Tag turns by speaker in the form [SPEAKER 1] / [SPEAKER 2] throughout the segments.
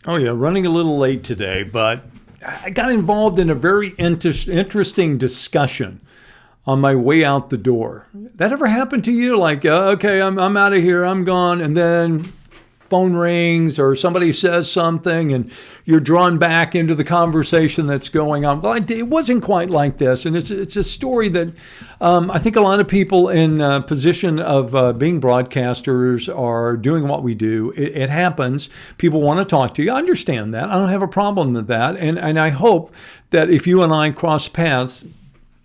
[SPEAKER 1] Oh, yeah, running a little late today, but I got involved in a very interesting discussion on my way out the door. That ever happened to you? Like, okay, I'm out of here, I'm gone, and then phone rings or somebody says something and you're drawn back into the conversation that's going on. Well, it wasn't quite like this. And it's a story that I think a lot of people in position of being broadcasters are doing what we do. It happens. People want to talk to you. I understand that. I don't have a problem with that. And I hope that if you and I cross paths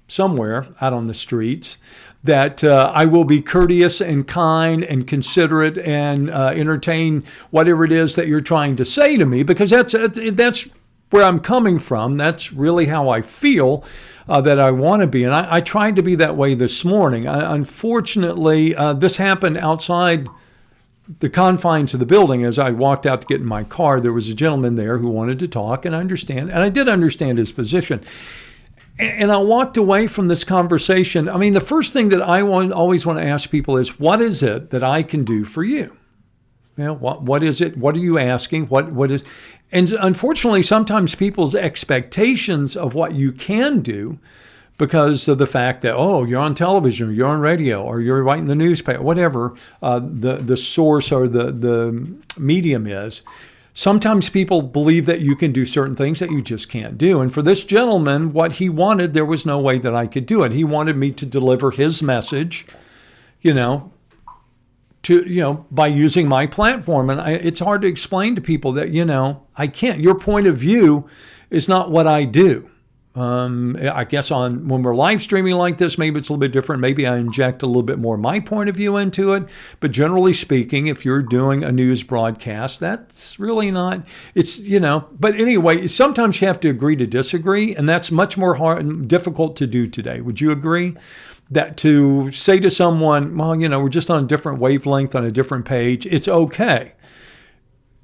[SPEAKER 1] somewhere out on the streets, that I will be courteous and kind and considerate and entertain whatever it is that you're trying to say to me, because that's where I'm coming from. That's really how I feel that I want to be. And I tried to be that way this morning. Unfortunately, this happened outside the confines of the building. As I walked out to get in my car, there was a gentleman there who wanted to talk, and I did understand his position. And I walked away from this conversation. I mean, the first thing that I always want to ask people is, what is it that I can do for you? You know, what is it? What are you asking? What is? And unfortunately, sometimes people's expectations of what you can do, because of the fact that, oh, you're on television, or you're on radio, or you're writing the newspaper, whatever the source or the medium is. Sometimes people believe that you can do certain things that you just can't do. And for this gentleman, what he wanted, there was no way that I could do it. He wanted me to deliver his message, by using my platform. And it's hard to explain to people that, I can't. Your point of view is not what I do. I guess when we're live streaming like this, maybe it's a little bit different. Maybe I inject a little bit more my point of view into it. But generally speaking, if you're doing a news broadcast, that's really not, but anyway, sometimes you have to agree to disagree. And that's much more hard and difficult to do today. Would you agree? That to say to someone, well, we're just on a different wavelength, on a different page, it's okay.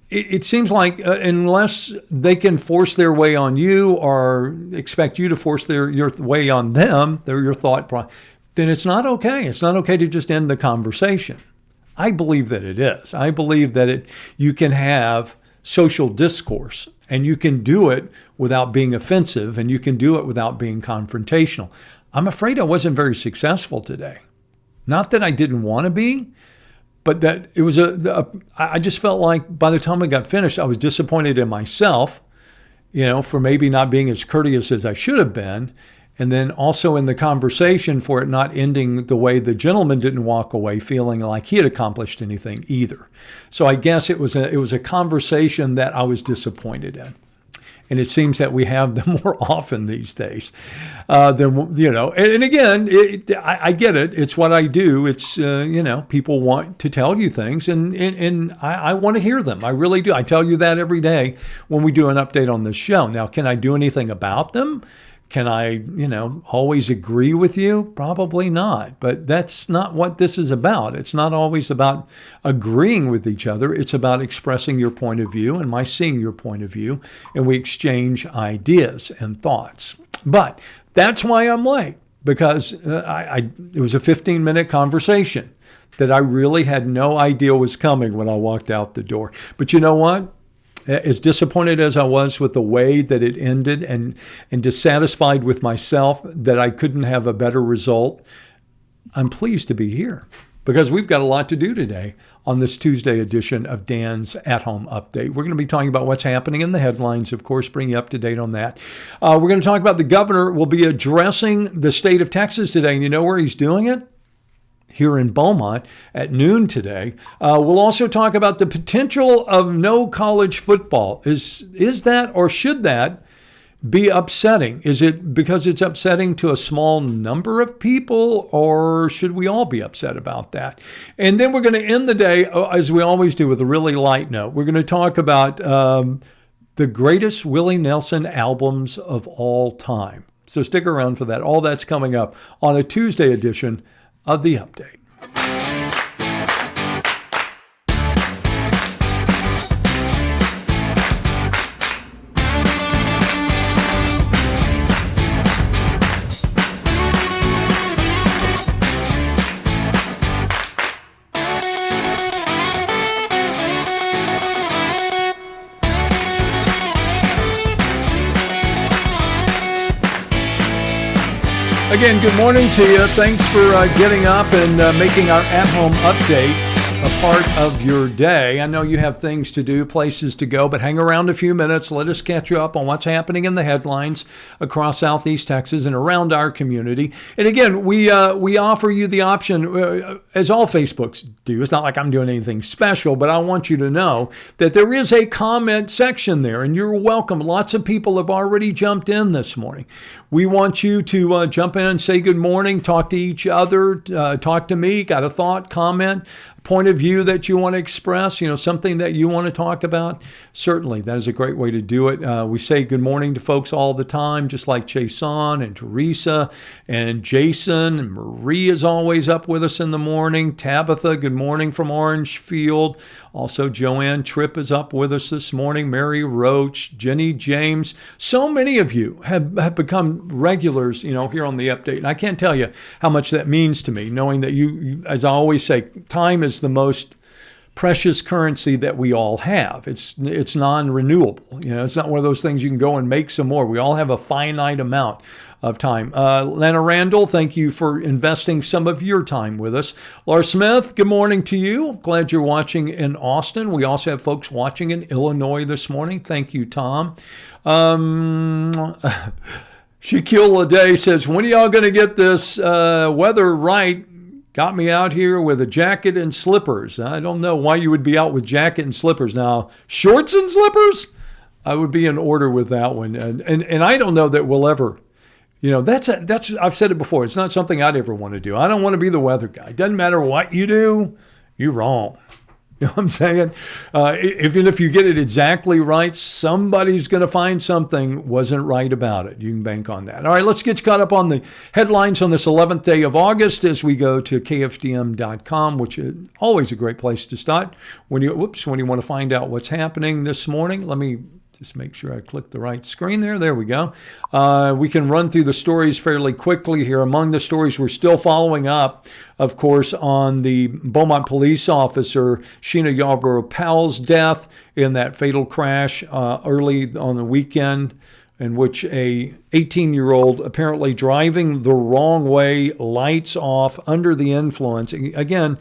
[SPEAKER 1] It seems like unless they can force their way on you or expect you to force your way on them, your thought process, then it's not okay. It's not okay to just end the conversation. I believe that it is. I believe that you can have social discourse, and you can do it without being offensive, and you can do it without being confrontational. I'm afraid I wasn't very successful today. Not that I didn't want to be, but that it was I just felt like by the time I got finished, I was disappointed in myself, for maybe not being as courteous as I should have been. And then also in the conversation for it not ending the way the gentleman didn't walk away feeling like he had accomplished anything either. So I guess it was a conversation that I was disappointed in. And it seems that we have them more often these days. And again, I get it. It's what I do. It's, people want to tell you things, and I want to hear them. I really do. I tell you that every day when we do an update on this show. Now, can I do anything about them? Can I, always agree with you? Probably not. But that's not what this is about. It's not always about agreeing with each other. It's about expressing your point of view and my seeing your point of view. And we exchange ideas and thoughts. But that's why I'm late, because it was a 15-minute conversation that I really had no idea was coming when I walked out the door. But you know what? As disappointed as I was with the way that it ended and dissatisfied with myself that I couldn't have a better result, I'm pleased to be here because we've got a lot to do today on this Tuesday edition of Dan's At Home Update. We're going to be talking about what's happening in the headlines, of course, bring you up to date on that. We're going to talk about the governor will be addressing the state of Texas today, and you know where he's doing it? Here in Beaumont at noon today. We'll also talk about the potential of no college football. Is that, or should that be upsetting? Is it because it's upsetting to a small number of people, or should we all be upset about that? And then we're going to end the day, as we always do, with a really light note. We're going to talk about the greatest Willie Nelson albums of all time. So stick around for that. All that's coming up on a Tuesday edition of the update. Again, good morning to you. Thanks for getting up and making our at-home update a part of your day. I know you have things to do, places to go, but hang around a few minutes. Let us catch you up on what's happening in the headlines across Southeast Texas and around our community. And again, we offer you the option, as all Facebooks do. It's not like I'm doing anything special, but I want you to know that there is a comment section there, and you're welcome. Lots of people have already jumped in this morning. We want you to jump in and say good morning, talk to each other, talk to me, got a thought, comment, point of view that you want to express, something that you want to talk about. Certainly, that is a great way to do it. We say good morning to folks all the time, just like Jason and Teresa and Jason and Marie is always up with us in the morning. Tabitha, good morning from Orangefield. Also, Joanne Tripp is up with us this morning. Mary Roach, Jenny James. So many of you have become regulars, here on the update. And I can't tell you how much that means to me, knowing that you, as I always say, time is the most precious currency that we all have. It's non-renewable. It's not one of those things you can go and make some more. We all have a finite amount of time. Lana Randall, thank you for investing some of your time with us. Laura Smith, good morning to you. Glad you're watching in Austin. We also have folks watching in Illinois this morning. Thank you, Tom. Shaquille Lede says, when are y'all going to get this weather right? Got me out here with a jacket and slippers. I don't know why you would be out with jacket and slippers. Now, shorts and slippers? I would be in order with that one. And I don't know that we'll ever, that's I've said it before. It's not something I'd ever want to do. I don't want to be the weather guy. It doesn't matter what you do, you're wrong. You know what I'm saying? Even if you get it exactly right, somebody's going to find something wasn't right about it. You can bank on that. All right, let's get caught up on the headlines on this 11th day of August as we go to kfdm.com, which is always a great place to start when you want to find out what's happening this morning. Let me just make sure I click the right screen there. There we go. We can run through the stories fairly quickly here. Among the stories we're still following up, of course, on the Beaumont police officer Sheena Yarborough-Powell's death in that fatal crash early on the weekend, in which a 18-year-old apparently driving the wrong way, lights off, under the influence. Again,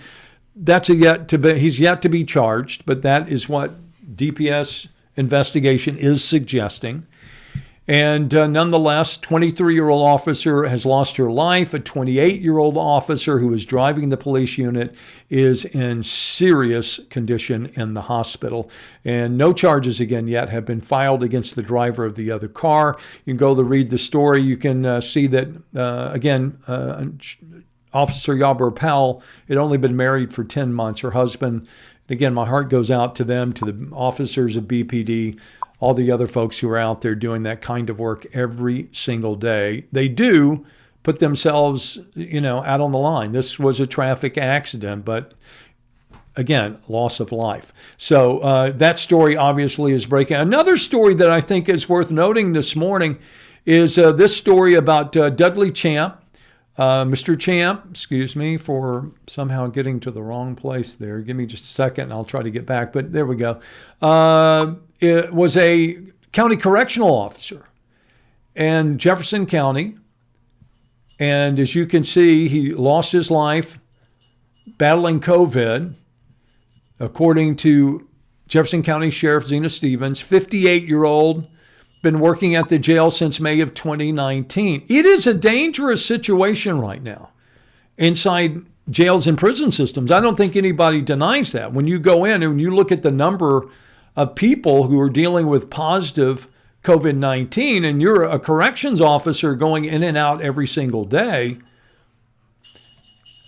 [SPEAKER 1] he's yet to be charged, but that is what DPS investigation is suggesting. And nonetheless, 23-year-old officer has lost her life. A 28-year-old officer who was driving the police unit is in serious condition in the hospital. And no charges again yet have been filed against the driver of the other car. You can go to read the story. You can see that, Officer Yarborough-Powell had only been married for 10 months. Her husband, again, my heart goes out to them, to the officers of BPD, all the other folks who are out there doing that kind of work every single day. They do put themselves, out on the line. This was a traffic accident, but again, loss of life. So that story obviously is breaking. Another story that I think is worth noting this morning is this story about Dudley Champ. Mr. Champ, excuse me for somehow getting to the wrong place there. Give me just a second and I'll try to get back, but there we go. It was a county correctional officer in Jefferson County. And as you can see, he lost his life battling COVID, according to Jefferson County Sheriff Zena Stevens, 58-year-old, been working at the jail since May of 2019. It is a dangerous situation right now inside jails and prison systems. I don't think anybody denies that. When you go in and you look at the number of people who are dealing with positive COVID-19 and you're a corrections officer going in and out every single day,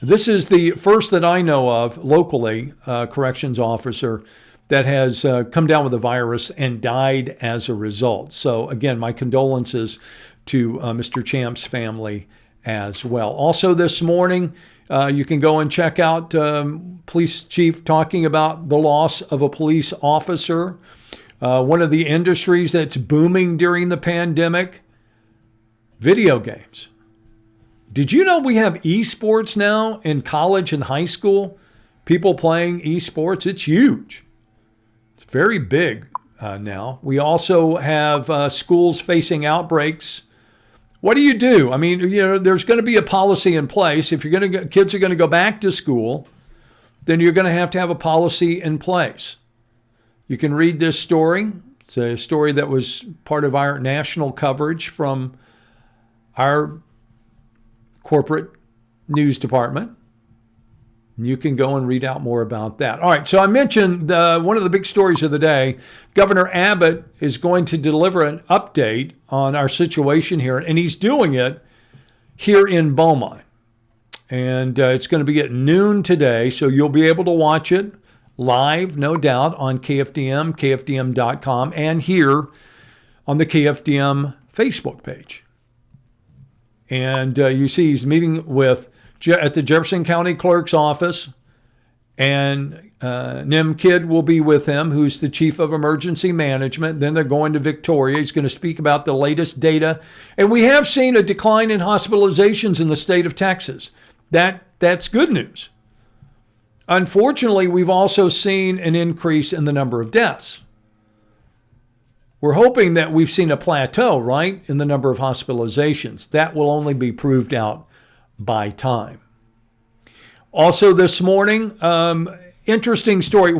[SPEAKER 1] this is the first that I know of locally, corrections officer that has come down with the virus and died as a result. So again, my condolences to Mr. Champ's family as well. Also this morning, you can go and check out police chief talking about the loss of a police officer. One of the industries that's booming during the pandemic, video games. Did you know we have esports now in college and high school? People playing esports, it's huge. It's very big now. We also have schools facing outbreaks What do you do? I mean, there's going to be a policy in place. If kids are going to go back to school, then you're going to have a policy in place. You can read this story. It's a story that was part of our national coverage from our corporate news department. You can go and read out more about that. All right, so I mentioned one of the big stories of the day. Governor Abbott is going to deliver an update on our situation here, and he's doing it here in Beaumont. And it's going to be at noon today, so you'll be able to watch it live, no doubt, on KFDM, KFDM.com, and here on the KFDM Facebook page. And you see he's meeting at the Jefferson County Clerk's office, and Nim Kidd will be with him, who's the Chief of Emergency Management. Then they're going to Victoria. He's going to speak about the latest data. And we have seen a decline in hospitalizations in the state of Texas. That's good news. Unfortunately, we've also seen an increase in the number of deaths. We're hoping that we've seen a plateau, right, in the number of hospitalizations. That will only be proved out by time. Also this morning, interesting story.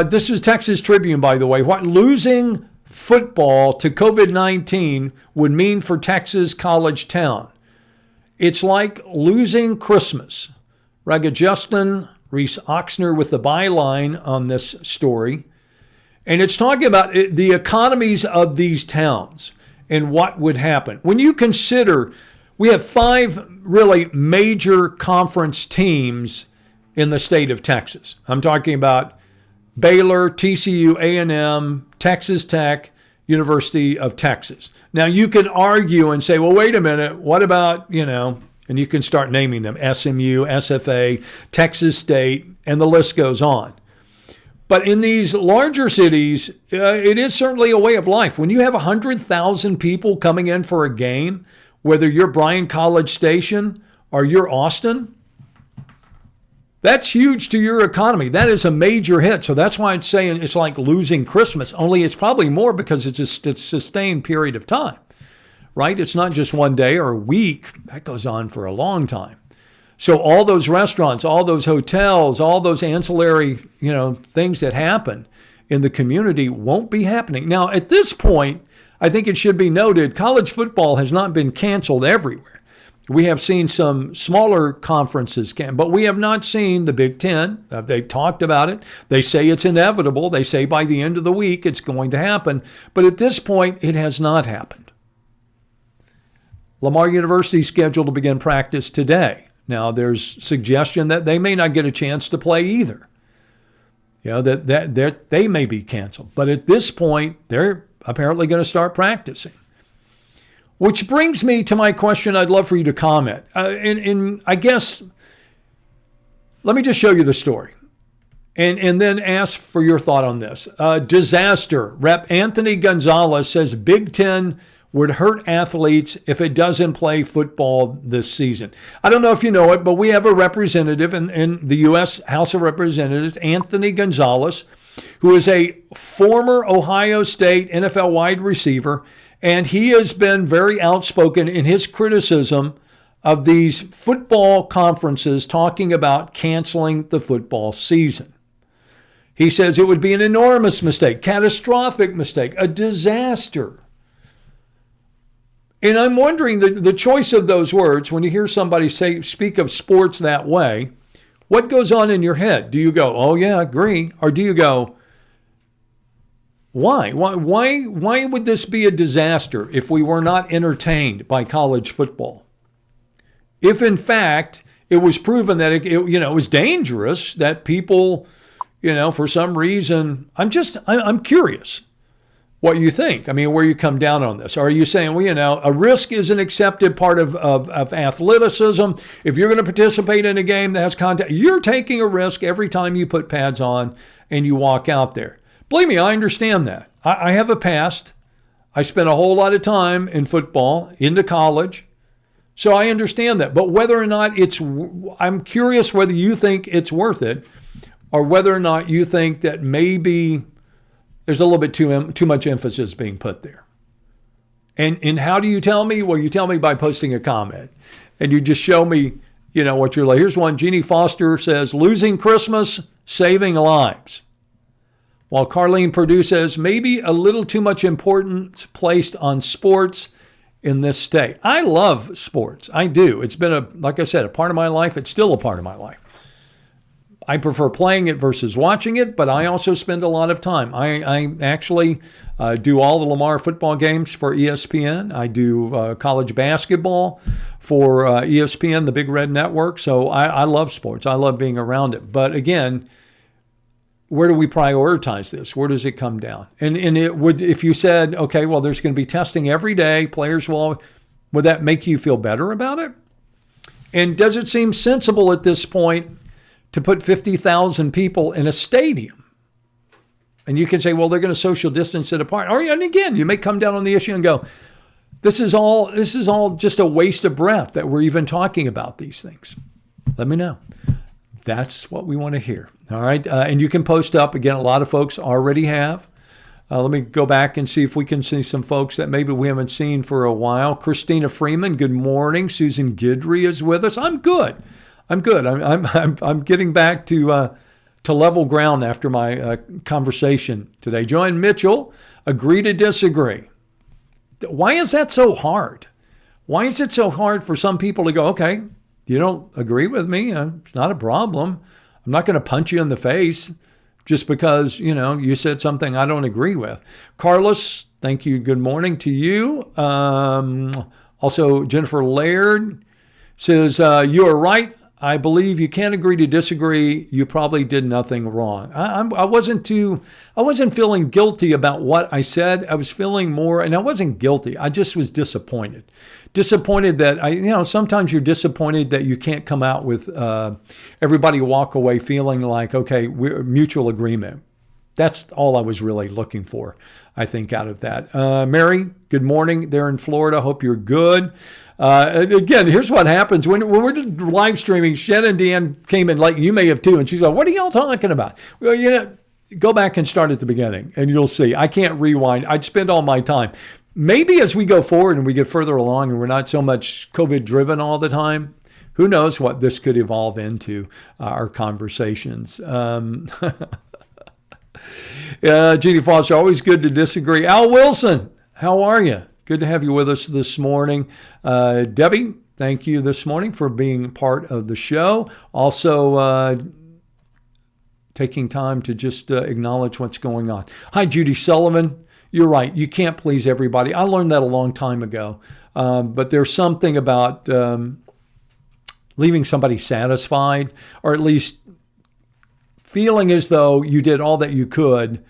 [SPEAKER 1] This is Texas Tribune, by the way. What losing football to COVID-19 would mean for Texas college town. It's like losing Christmas. Raga Justin Reese Oxner with the byline on this story. And it's talking about the economies of these towns and what would happen. When you consider we have 5 really major conference teams in the state of Texas. I'm talking about Baylor, TCU, A&M, Texas Tech, University of Texas. Now, you can argue and say, well, wait a minute, what about, and you can start naming them, SMU, SFA, Texas State, and the list goes on. But in these larger cities, it is certainly a way of life. When you have 100,000 people coming in for a game, whether you're Bryan College Station or you're Austin, that's huge to your economy. That is a major hit. So that's why it's saying it's like losing Christmas, only it's probably more because it's a sustained period of time, right? It's not just one day or a week. That goes on for a long time. So all those restaurants, all those hotels, all those ancillary, things that happen in the community won't be happening. Now, at this point, I think it should be noted, college football has not been canceled everywhere. We have seen some smaller conferences, but we have not seen the Big Ten. They've talked about it. They say it's inevitable. They say by the end of the week it's going to happen. But at this point, it has not happened. Lamar University is scheduled to begin practice today. Now, there's suggestion that they may not get a chance to play either. That they may be canceled. But at this point, they're apparently going to start practicing. Which brings me to my question I'd love for you to comment. And I guess, let me just show you the story and then ask for your thought on this. Disaster. Rep. Anthony Gonzalez says Big Ten would hurt athletes if it doesn't play football this season. I don't know if you know it, but we have a representative in the U.S. House of Representatives, Anthony Gonzalez, who is a former Ohio State NFL wide receiver, and he has been very outspoken in his criticism of these football conferences talking about canceling the football season. He says it would be an enormous mistake, catastrophic mistake, a disaster. And I'm wondering the choice of those words, when you hear somebody speak of sports that way, what goes on in your head? Do you go, oh yeah, I agree? Or do you go, why? Why would this be a disaster if we were not entertained by college football? If in fact it was proven that it was dangerous, that people, for some reason, I'm curious what you think. I mean, where you come down on this. Are you saying, a risk is an accepted part of athleticism? If you're going to participate in a game that has contact, you're taking a risk every time you put pads on and you walk out there. Believe me, I understand that. I have a past. I spent a whole lot of time in football, into college. So I understand that. But whether or not I'm curious whether you think it's worth it, or whether or not you think that maybe there's a little bit too much emphasis being put there. And how do you tell me? Well, you tell me by posting a comment. And you just show me, what you're like. Here's one. Jeannie Foster says, losing Christmas, saving lives. While Carlene Purdue says, maybe a little too much importance placed on sports in this state. I love sports. I do. It's been, like I said, a part of my life. It's still a part of my life. I prefer playing it versus watching it, but I also spend a lot of time. I actually do all the Lamar football games for ESPN. I do college basketball for ESPN, the Big Red Network. So I love sports. I love being around it. But again, where do we prioritize this? Where does it come down? And it would, if you said, okay, well, there's going to be testing every day, players will, would that make you feel better about it? And does it seem sensible at this point to put 50,000 people in a stadium? And you can say, well, they're going to social distance it apart. And again, you may come down on the issue and go, this is all just a waste of breath that we're even talking about these things. Let me know. That's what we want to hear. All right. And you can post up. Again, a lot of folks already have. Let me go back and see if we can see some folks that maybe we haven't seen for a while. Christina Freeman, good morning. Susan Guidry is with us. I'm good. I'm getting back to level ground after my conversation today. Joanne Mitchell, agree to disagree. Why is that so hard? Why is it so hard for some people to go, okay, you don't agree with me? It's not a problem. I'm not going to punch you in the face just because, you said something I don't agree with. Carlos, thank you. Good morning to you. Also, Jennifer Laird says, you are right. I believe you can't agree to disagree. You probably did nothing wrong. I wasn't feeling guilty about what I said. I was feeling more, and I wasn't guilty. I just was disappointed. Disappointed that sometimes you're disappointed that you can't come out with everybody walk away feeling like, okay, we're mutual agreement. That's all I was really looking for, I think, out of that. Mary, good morning there in Florida. Hope you're good. Again, here's what happens when we're live streaming. Shannon Dan came in late. You may have too. And she's like, what are y'all talking about? Well, go back and start at the beginning and you'll see. I can't rewind. I'd spend all my time. Maybe as we go forward and we get further along and we're not so much COVID driven all the time, who knows what this could evolve into our conversations. Jeannie Foster, always good to disagree. Al Wilson, how are you? Good to have you with us this morning. Debbie, thank you this morning for being part of the show. Also, taking time to just acknowledge what's going on. Hi, Judy Sullivan. You're right. You can't please everybody. I learned that a long time ago. But there's something about leaving somebody satisfied, or at least feeling as though you did all that you could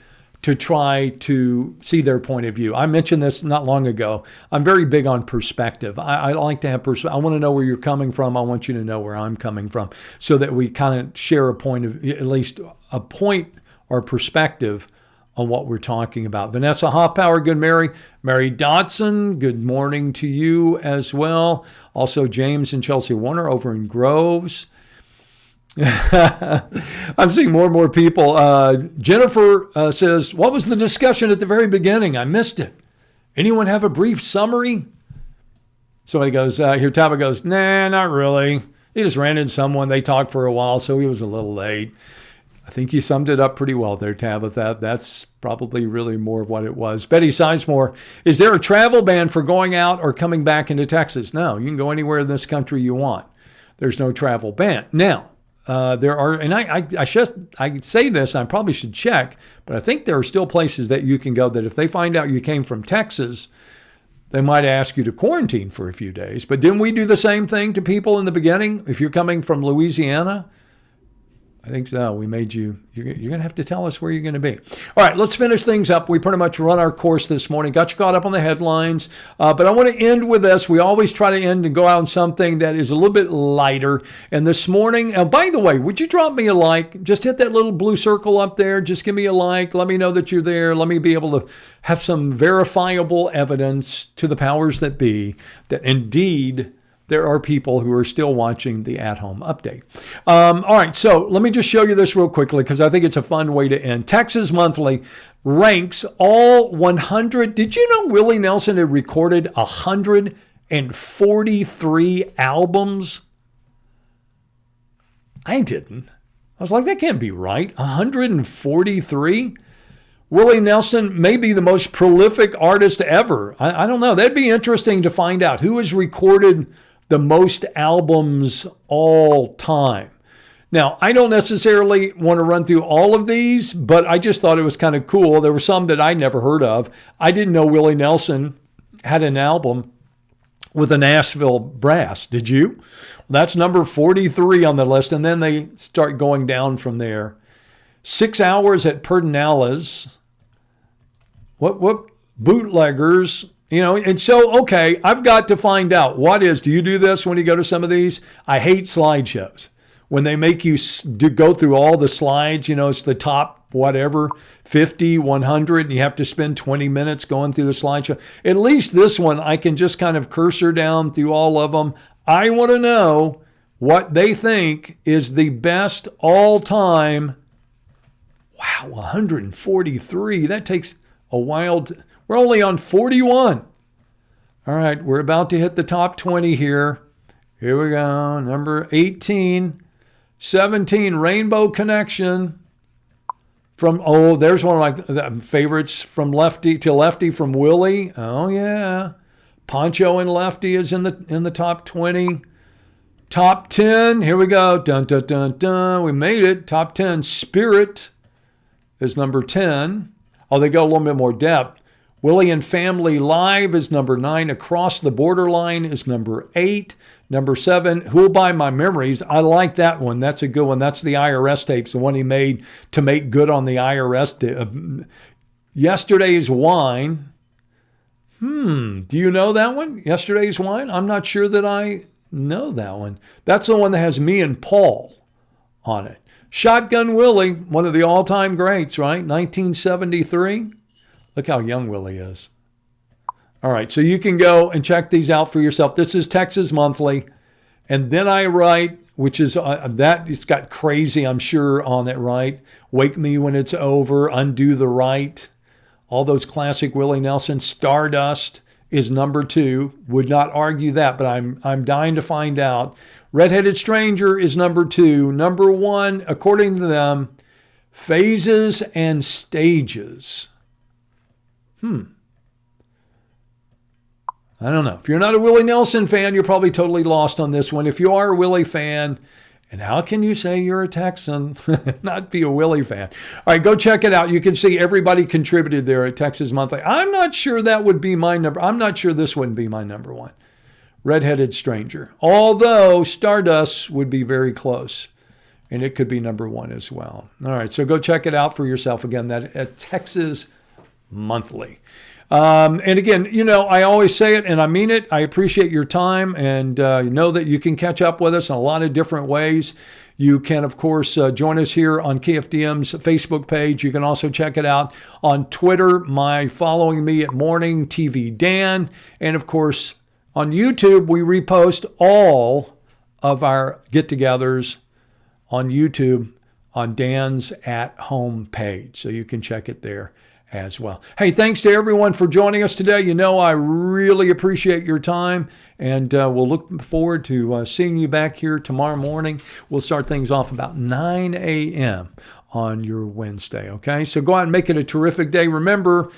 [SPEAKER 1] to try to see their point of view. I mentioned this not long ago. I'm very big on perspective. I like to have perspective. I want to know where you're coming from. I want you to know where I'm coming from so that we kind of share a point of, at least a point or perspective on what we're talking about. Vanessa Hoppower, good Mary Dotson, good morning to you as well. Also James and Chelsea Warner over in Groves. I'm seeing more and more people. Jennifer says, what was the discussion at the very beginning? I missed it. Anyone have a brief summary? Somebody goes, here Taba goes, nah, not really. He just ran into someone. They talked for a while, so he was a little late. I think you summed it up pretty well there, Tabitha. That's probably really more of what it was. Betty Sizemore, is there a travel ban for going out or coming back into Texas? No, you can go anywhere in this country you want. There's no travel ban. Now, there are, and I say this, I probably should check, but I think there are still places that you can go that if they find out you came from Texas, they might ask you to quarantine for a few days. But didn't we do the same thing to people in the beginning? If you're coming from Louisiana, I think so. We made you, you're going to have to tell us where you're going to be. All right, let's finish things up. We pretty much run our course this morning. Got you caught up on the headlines. But I want to end with this. We always try to end and go out on something that is a little bit lighter. And this morning, by the way, would you drop me a like? Just hit that little blue circle up there. Just give me a like. Let me know that you're there. Let me be able to have some verifiable evidence to the powers that be that indeed there are people who are still watching the at-home update. All right, so let me just show you this real quickly because I think it's a fun way to end. Texas Monthly ranks all 100. Did you know Willie Nelson had recorded 143 albums? I didn't. I was like, that can't be right. 143? Willie Nelson may be the most prolific artist ever. I don't know. That'd be interesting to find out who has recorded the most albums all time. Now, I don't necessarily want to run through all of these, but I just thought it was kind of cool. There were some that I never heard of. I didn't know Willie Nelson had an album with a Nashville Brass. Did you? That's number 43 on the list, and then they start going down from there. 6 Hours at Pedernales. What bootleggers, and so, okay, I've got to find out do you do this when you go to some of these? I hate slideshows. When they make you go through all the slides, it's the top, 50, 100, and you have to spend 20 minutes going through the slideshow. At least this one, I can just kind of cursor down through all of them. I want to know what they think is the best all-time. Wow, 143. That takes a while. We're only on 41. All right, we're about to hit the top 20 here. Here we go. Number 18, 17, Rainbow Connection. There's one of my favorites, From Lefty to Lefty from Willie. Oh, yeah. Poncho and Lefty is in the top 20. Top 10, here we go. Dun, dun, dun, dun. We made it. Top 10, Spirit is number 10. Oh, they go a little bit more depth. Willie and Family Live is number 9. Across the Borderline is number 8. Number 7, Who'll Buy My Memories. I like that one. That's a good one. That's the IRS tapes, the one he made to make good on the IRS. Yesterday's Wine. Do you know that one? Yesterday's Wine? I'm not sure that I know that one. That's the one that has me and Paul on it. Shotgun Willie, one of the all-time greats, right? 1973. Look how young Willie is. All right, so you can go and check these out for yourself. This is Texas Monthly. And then I write, which is it's got Crazy, I'm sure, on it, right? Wake Me When It's Over, Undo the Right. All those classic Willie Nelson. Stardust is number 2. Would not argue that, but I'm dying to find out. Redheaded Stranger is number 2. Number 1, according to them, Phases and Stages. I don't know. If you're not a Willie Nelson fan, you're probably totally lost on this one. If you are a Willie fan, and how can you say you're a Texan, not be a Willie fan? All right, go check it out. You can see everybody contributed there at Texas Monthly. I'm not sure that would be my number. I'm not sure this wouldn't be my number 1. Redheaded Stranger. Although Stardust would be very close. And it could be number 1 as well. All right, so go check it out for yourself. Again, that at Texas Monthly. And again, I always say it and I mean it. I appreciate your time and know that you can catch up with us in a lot of different ways. You can, of course, join us here on KFDM's Facebook page. You can also check it out on Twitter, following me at Morning TV Dan. And of course, on YouTube, we repost all of our get-togethers on YouTube on Dan's At Home page. So you can check it there as well. Hey, thanks to everyone for joining us today. I really appreciate your time, and we'll look forward to seeing you back here tomorrow morning. We'll start things off about 9 a.m. on your Wednesday, okay? So go out and make it a terrific day. Remember,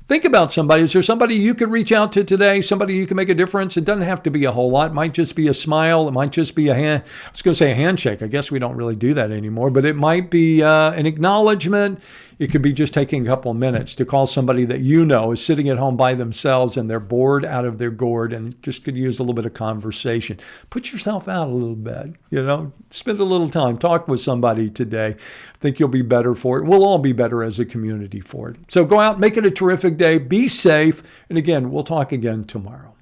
[SPEAKER 1] think about somebody. Is there somebody you could reach out to today? Somebody you can make a difference? It doesn't have to be a whole lot. It might just be a smile. It might just be a hand. I was going to say a handshake. I guess we don't really do that anymore. But it might be an acknowledgement. It could be just taking a couple of minutes to call somebody that is sitting at home by themselves and they're bored out of their gourd and just could use a little bit of conversation. Put yourself out a little bit, spend a little time. Talk with somebody today. I think you'll be better for it. We'll all be better as a community for it. So go out, make it a terrific day. Be safe. And again, we'll talk again tomorrow.